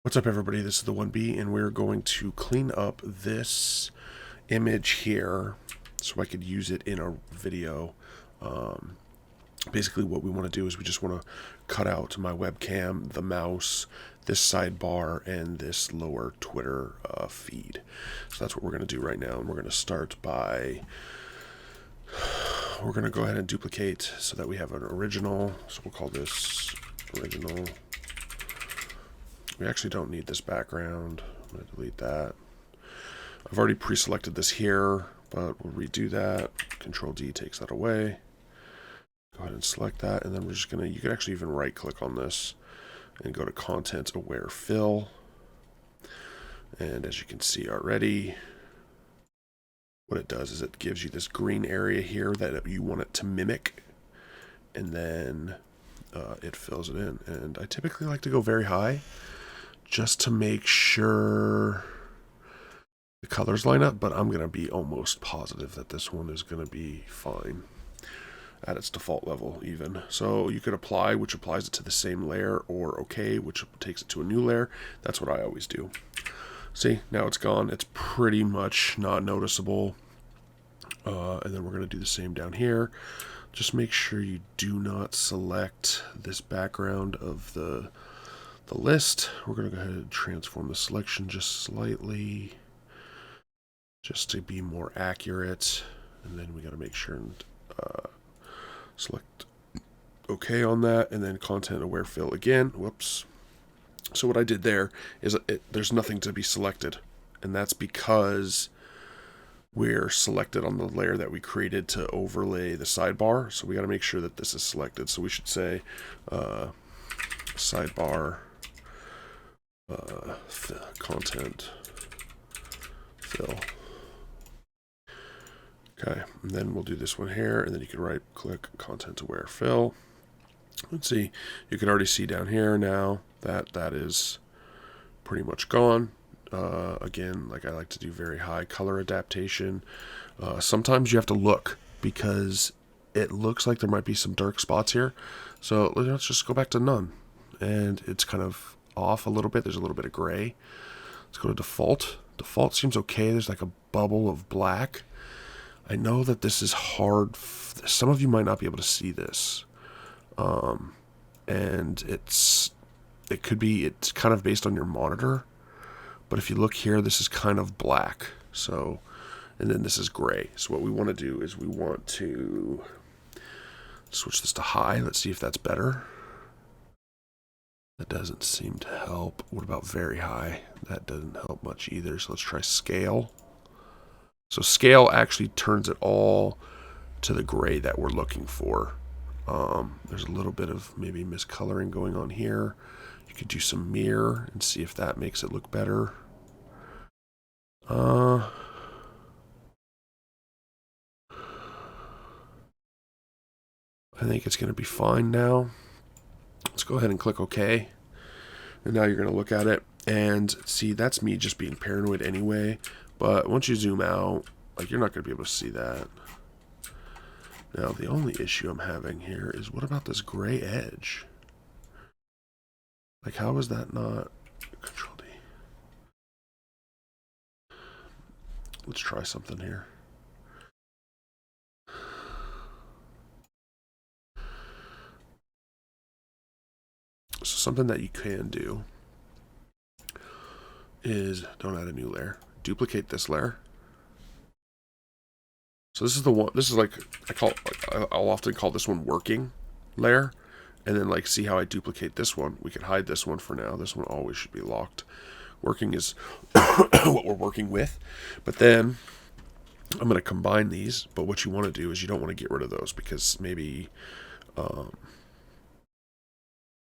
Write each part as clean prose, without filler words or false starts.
What's up, everybody? This is the 1B, and we're going to clean up this image here so I could use it in a video. Basically, what we want to do is we just want to cut out my webcam, the mouse, this sidebar, and this lower Twitter feed. So that's what we're going to do right now, and we're going to start by... We're going to go ahead and duplicate so that we have an original. So we'll call this original. We actually don't need this background. I'm going to delete that. I've already pre-selected this here, but we'll redo that. Control D takes that away. Go ahead and select that, and then we're just going to, you can actually even right click on this and go to Content Aware Fill. And as you can see already, what it does is it gives you this green area here that you want it to mimic, and then it fills it in. And I typically like to go very high, just to make sure the colors line up, but I'm going to be almost positive that this one is going to be fine at its default level even. So you could apply, which applies it to the same layer, or OK, which takes it to a new layer. That's what I always do. See, now it's gone. It's pretty much not noticeable. And then we're going to do the same down here. Just make sure you do not select this background of the list. We're going to go ahead and transform the selection just slightly, just to be more accurate. And then we got to make sure and select OK on that, and then Content Aware Fill again. Whoops. So what I did there is there's nothing to be selected, and that's because we're selected on the layer that we created to overlay the sidebar. So we got to make sure that this is selected. So we should say sidebar content fill. Okay, and then we'll do this one here, and then you can right click Content Aware Fill. Let's see, you can already see down here now that that is pretty much gone. Again, like I like to do very high color adaptation. Sometimes you have to look because it looks like there might be some dark spots here. So let's just go back to none. And it's kind of off a little bit. There's a little bit of gray. Let's go to default. Default seems okay. There's like a bubble of black. I know that this is hard. Some of you might not be able to see this. And it's kind of based on your monitor. But if you look here, this is kind of black. So, and then this is gray. So what we want to do is we want to switch this to high. Let's see if that's better. That doesn't seem to help. What about very high? That doesn't help much either. So let's try scale. So scale actually turns it all to the gray that we're looking for. There's a little bit of maybe miscoloring going on here. You could do some mirror and see if that makes it look better. I think it's going to be fine now. Let's go ahead and click OK. And now you're going to look at it and see, that's me just being paranoid anyway. But once you zoom out, like, you're not going to be able to see that. Now, the only issue I'm having here is, what about this gray edge? Like, how is that not... Control D. Let's try something here. So something that you can do is, don't add a new layer. Duplicate this layer. So this is the one, this is like, I'll often call this one working layer. And then like, see how I duplicate this one. We can hide this one for now. This one always should be locked. Working is what we're working with. But then I'm going to combine these. But what you want to do is you don't want to get rid of those because maybe,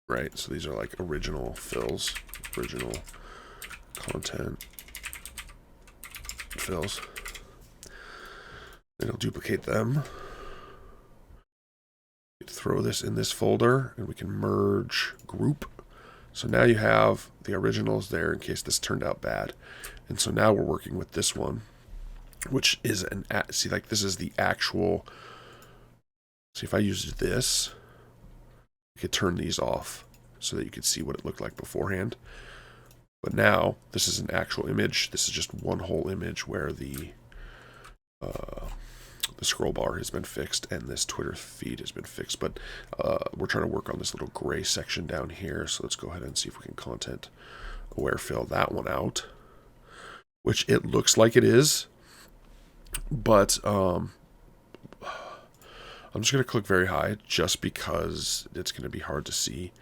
right? So these are like original fills, original content fills. And I'll duplicate them. Throw this in this folder, and we can merge group. So now you have the originals there in case this turned out bad. And so now we're working with this one, which is see, like, this is the actual. See, if I used this, I could turn these off so that you could see what it looked like beforehand. But now this is an actual image. This is just one whole image where the scroll bar has been fixed and this Twitter feed has been fixed. But we're trying to work on this little gray section down here. So let's go ahead and see if we can content aware fill that one out, which it looks like it is. But I'm just going to click very high just because it's going to be hard to see.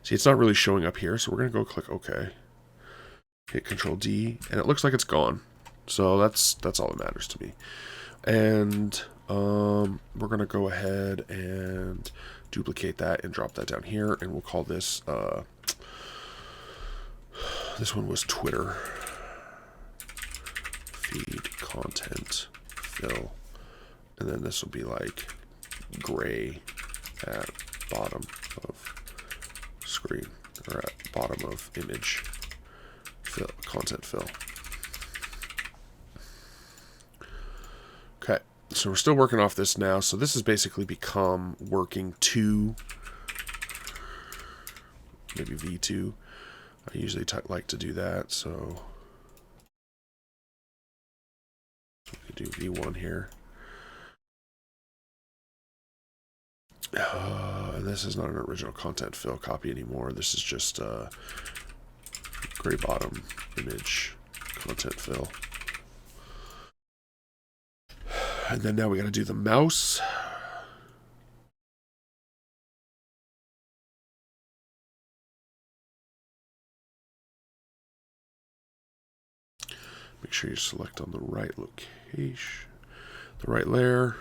See, it's not really showing up here, so we're going to go click OK. Hit Control D, and it looks like it's gone. So that's all that matters to me. And we're going to go ahead and duplicate that and drop that down here, and we'll call this, this one was Twitter feed content fill. And then this will be like gray at bottom of screen, or at bottom of image fill, content fill. Okay, so we're still working off this now. So this has basically become working 2, maybe V2. I usually like to do that, so we can do V1 here. And this is not an original content fill copy anymore. This is just gray bottom image content fill. And then now we got to do the mouse. Make sure you select on the right location, the right layer.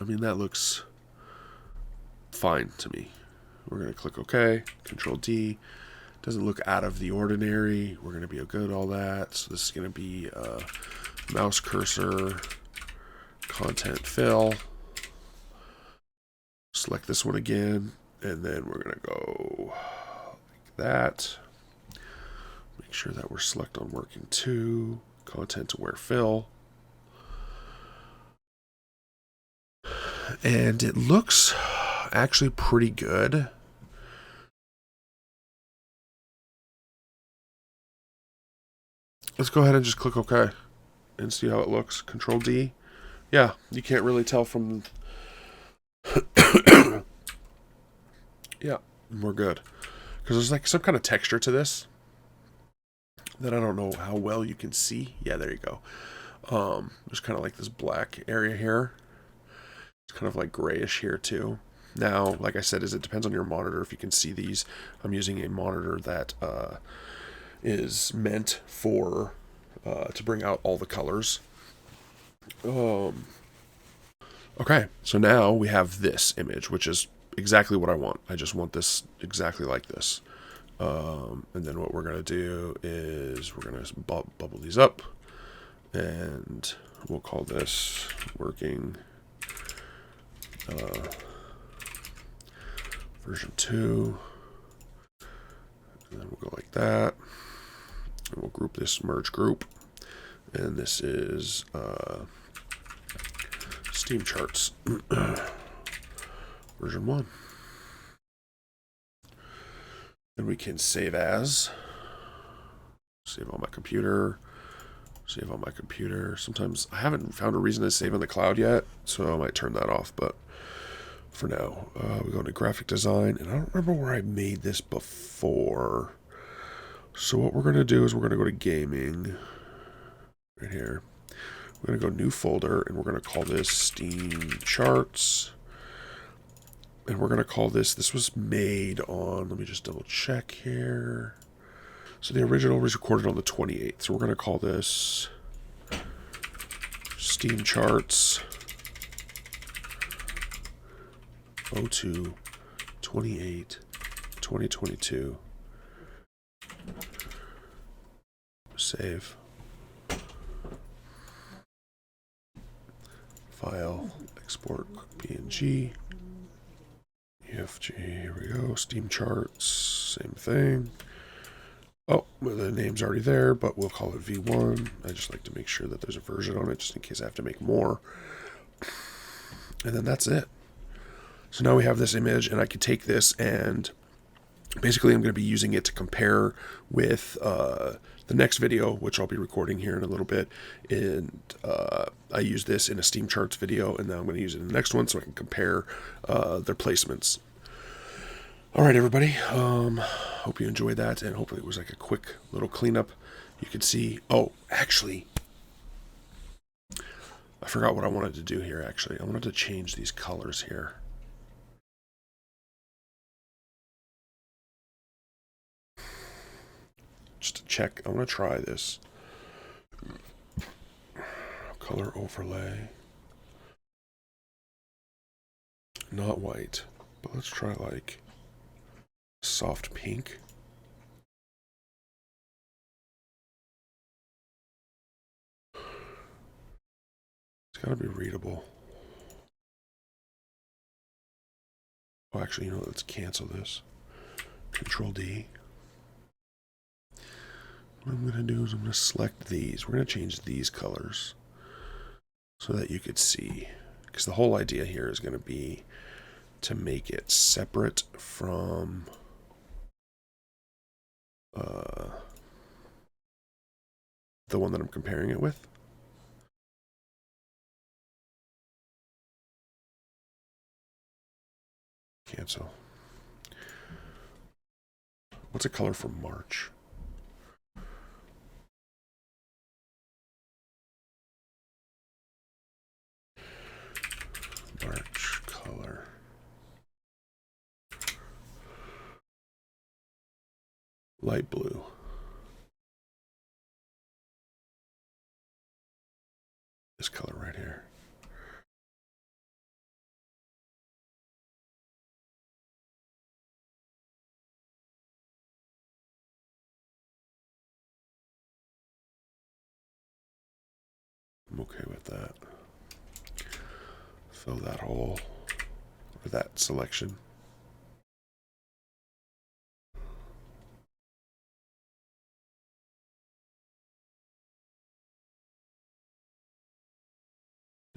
I mean, that looks fine to me. We're going to click OK, Control D. Doesn't look out of the ordinary. We're going to be good all that. So this is going to be mouse cursor, content fill. Select this one again, and then we're going to go like that. Make sure that we're select on working 2, content aware fill. And it looks actually pretty good. Let's go ahead and just click OK and see how it looks. Control D. Yeah, you can't really tell from... Yeah, we're good. Because there's like some kind of texture to this that I don't know how well you can see. Yeah, there you go. There's kind of like this black area here. It's kind of like grayish here too. Now, like I said, it depends on your monitor if you can see these. I'm using a monitor that is meant for to bring out all the colors. Okay, so now we have this image, which is exactly what I want. I just want this exactly like this. And then what we're going to do is we're going to bubble these up, and we'll call this working version 2. And then we'll go like that. And we'll group this merge group. And this is Steam Charts version 1. Then we can save as, save on my computer, save on my computer. Sometimes I haven't found a reason to save in the cloud yet, so I might turn that off. But for now, we go into graphic design, and I don't remember where I made this before. So what we're going to do is we're going to go to gaming, right here. We're going to go new folder, and we're going to call this Steam Charts. And we're going to call this was made on, let me just double check here. So the original was recorded on the 28th. So we're going to call this Steam Charts 02 28 2022. Save. File, export PNG. EFG, here we go. Steam Charts, same thing. Oh, well, the name's already there, but we'll call it V1. I just like to make sure that there's a version on it, just in case I have to make more. And then that's it. So now we have this image, and I can take this and basically I'm going to be using it to compare with the next video, which I'll be recording here in a little bit. And I use this in a Steam Charts video, and now I'm going to use it in the next one so I can compare their placements. All right, everybody. Hope you enjoyed that, and hopefully it was like a quick little cleanup. You could see. Oh, actually, I forgot what I wanted to do here. Actually, I wanted to change these colors here. Just to check, I want to try this. Color overlay. Not white, but let's try like soft pink. It's got to be readable. Oh, actually, you know, let's cancel this. Control D. What I'm going to do is I'm going to select these. We're going to change these colors so that you could see. Because the whole idea here is going to be to make it separate from the one that I'm comparing it with. Cancel. What's a color for March? March color. Light blue. This color right here. I'm okay with that. Fill that hole, or that selection.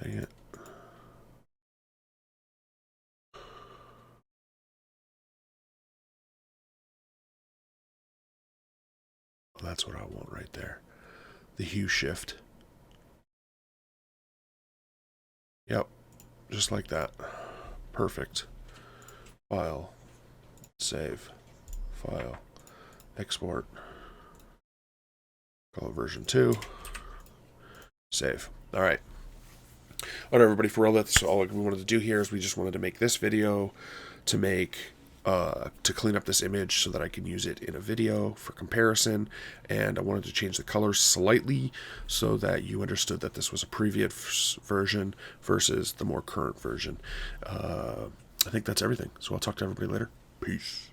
Dang it. Well, that's what I want right there. The hue shift. Yep, just like that. Perfect. File. Save. File. Export. Call it version 2. Save. All right. All right, everybody, for real, that's all we wanted to do here is we just wanted to make this video to make to clean up this image so that I can use it in a video for comparison. And I wanted to change the colors slightly so that you understood that this was a previous version versus the more current version. I think that's everything. So I'll talk to everybody later. Peace.